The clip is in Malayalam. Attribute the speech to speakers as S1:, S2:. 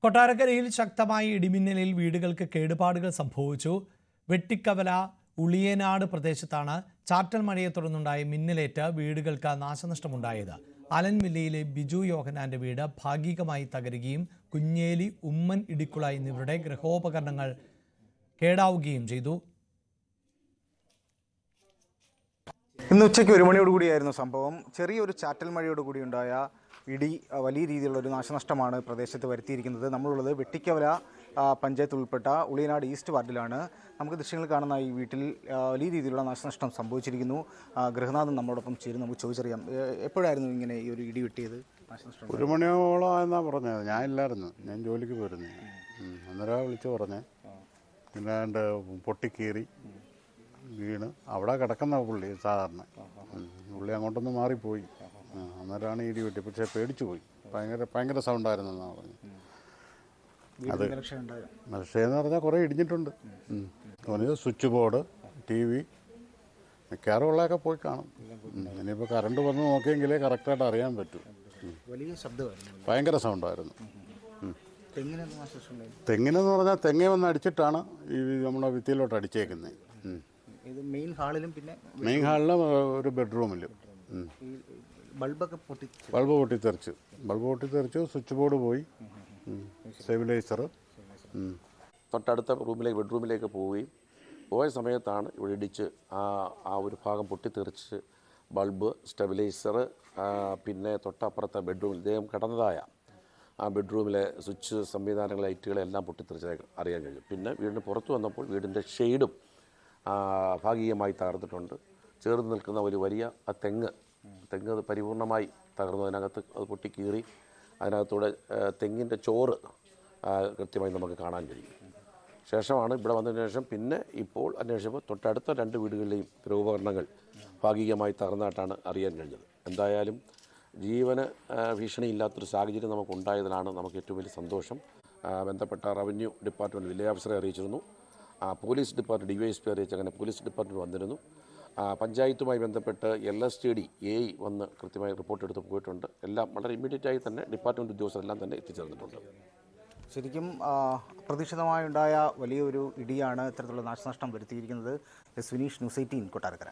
S1: കൊട്ടാരക്കരയിൽ ശക്തമായ ഇടിമിന്നലിൽ വീടുകൾക്ക് കേടുപാടുകൾ സംഭവിച്ചു. വെട്ടിക്കവല ഉളിയനാട് പ്രദേശത്താണ് ചാറ്റൽ മഴയെ തുടർന്നുണ്ടായ മിന്നലേറ്റ് വീടുകൾക്ക് നാശനഷ്ടമുണ്ടായത്. അലൻമില്ലയിലെ ബിജു യോഹനാന്റെ വീട് ഭാഗികമായി തകരുകയും കുഞ്ഞേലി, ഉമ്മൻ ഇടിക്കുള എന്നിവരുടെ ഗൃഹോപകരണങ്ങൾ കേടാവുകയും ചെയ്തു.
S2: ഇന്ന് ഉച്ചയ്ക്ക് 1 മണിയോടുകൂടിയായിരുന്നു സംഭവം. ചെറിയൊരു ചാറ്റൽ മഴയോടുകൂടി ഉണ്ടായ ഇടി വലിയ രീതിയിലുള്ള ഒരു നാശനഷ്ടമാണ് പ്രദേശത്ത് വരുത്തിയിരിക്കുന്നത്. നമ്മളുള്ളത് വെട്ടിക്കവല പഞ്ചായത്ത് ഉൾപ്പെട്ട ഉളിയനാട് ഈസ്റ്റ് വാർഡിലാണ്. നമുക്ക് ദൃശ്യങ്ങൾ കാണുന്ന ഈ വീട്ടിൽ വലിയ രീതിയിലുള്ള നാശനഷ്ടം സംഭവിച്ചിരിക്കുന്നു. ഗൃഹനാഥൻ നമ്മളോടൊപ്പം ചേരുന്നു. നമുക്ക് ചോദിച്ചറിയാം, എപ്പോഴായിരുന്നു ഇങ്ങനെ ഈ ഒരു ഇടി വെട്ടിയത്? നാശനഷ്ടം
S3: 1 മണിയോളം എന്നാണ് പറഞ്ഞത്. ഞാൻ ഇല്ലായിരുന്നു, ഞാൻ ജോലിക്ക് പോയിരുന്നു. അന്നേരം വിളിച്ച് പറഞ്ഞേ, ഇല്ലാണ്ട് പൊട്ടിക്കീറി വീണ് അവിടെ കിടക്കുന്ന പുള്ളി സാധാരണ പുള്ളി അങ്ങോട്ടൊന്ന് മാറിപ്പോയി. അന്നേരമാണ് ഇടി വെട്ടി. പക്ഷേ പേടിച്ചു പോയി. ഭയങ്കര സൗണ്ടായിരുന്നു എന്നാണ് പറഞ്ഞത്. അത് മനുഷ്യന്ന് പറഞ്ഞാൽ കുറേ ഇടിഞ്ഞിട്ടുണ്ട്. തോന്നിയത് സ്വിച്ച് ബോർഡ്, TV മിക്കവാറും ഉള്ളതൊക്കെ പോയി കാണും. ഇനിയിപ്പോൾ കറണ്ട് വന്ന് നോക്കിയെങ്കിലേ കറക്റ്റായിട്ട് അറിയാൻ പറ്റും.
S2: വലിയ ശബ്ദമായിരുന്നു,
S3: ഭയങ്കര സൗണ്ടായിരുന്നു.
S2: തെങ്ങിനെന്ന്
S3: പറഞ്ഞാൽ തെങ്ങേ വന്ന് അടിച്ചിട്ടാണ് ഈ നമ്മുടെ ഭിത്തിയിലോട്ട് അടിച്ചേക്കുന്നത്.
S2: മെയിൻ ഹാളിലും പിന്നെ
S3: മെയിൻ ഹാളിലും ഒരു ബെഡ്റൂമിലും ബൾബ് പൊട്ടിത്തെറിച്ചു. സ്വിച്ച് ബോർഡ് പോയി, സ്റ്റെബിലൈസർ.
S4: തൊട്ടടുത്ത ബെഡ്റൂമിലേക്ക് പോയ സമയത്താണ് ഇവിടെ ഇടിച്ച് ആ ഒരു ഭാഗം പൊട്ടിത്തെറിച്ച് ബൾബ്, സ്റ്റെബിലൈസർ, പിന്നെ തൊട്ടപ്പുറത്തെ ബെഡ്റൂമിൽ ഇദ്ദേഹം കിടന്നതായ ആ ബെഡ്റൂമിലെ സ്വിച്ച് സംവിധാനങ്ങൾ, ലൈറ്റുകളെല്ലാം പൊട്ടിത്തെറിച്ചതായി അറിയാൻ കഴിഞ്ഞു. പിന്നെ വീടിന് പുറത്തു വന്നപ്പോൾ വീടിൻ്റെ ഷെയ്ഡും ഭാഗികമായി തകർന്നിട്ടുണ്ട്. ചേർന്ന് നിൽക്കുന്ന ഒരു വലിയ തെങ്ങ് പരിപൂർണമായി തകർന്നു. അതിനകത്ത് അത് പൊട്ടിക്കീറി അതിനകത്തൂടെ തെങ്ങിൻ്റെ ചോറ് കൃത്യമായി നമുക്ക് കാണാൻ കഴിയും. ശേഷമാണ് ഇവിടെ വന്നതിന് ശേഷം പിന്നെ ഇപ്പോൾ അന്വേഷിച്ചപ്പോൾ തൊട്ടടുത്ത 2 വീടുകളിലെയും ഗൃഹോപകരണങ്ങൾ ഭാഗികമായി തകർന്നതായിട്ടാണ് അറിയാൻ കഴിഞ്ഞത്. എന്തായാലും ജീവന് ഭീഷണിയില്ലാത്തൊരു സാഹചര്യം നമുക്കുണ്ടായതിലാണ് നമുക്ക് ഏറ്റവും വലിയ സന്തോഷം. ബന്ധപ്പെട്ട റവന്യൂ ഡിപ്പാർട്ട്മെൻറ്റ് വില്ലേജ് ഓഫീസറെ അറിയിച്ചിരുന്നു. പോലീസ് ഡിപ്പാർട്ട്മെൻറ്റ് DYSP അറിയിച്ച് അങ്ങനെ പോലീസ് ഡിപ്പാർട്ട്മെൻറ്റ് വന്നിരുന്നു. പഞ്ചായത്തുമായി ബന്ധപ്പെട്ട് LSTD AE വന്ന് കൃത്യമായി റിപ്പോർട്ട് എടുത്ത് പോയിട്ടുണ്ട്. എല്ലാം വളരെ ഇമ്മീഡിയറ്റായി തന്നെ ഡിപ്പാർട്ട്മെൻറ്റ് ഉദ്യോഗസ്ഥരെല്ലാം തന്നെ എത്തിച്ചേർന്നിട്ടുണ്ട്.
S2: ശരിക്കും അപ്രതീക്ഷിതമായുണ്ടായ വലിയൊരു ഇടിയാണ് ഇത്തരത്തിലുള്ള നാശനഷ്ടം വരുത്തിയിരിക്കുന്നത്. വിനീഷ്, ന്യൂസ് 18 കൊട്ടാരക്കര.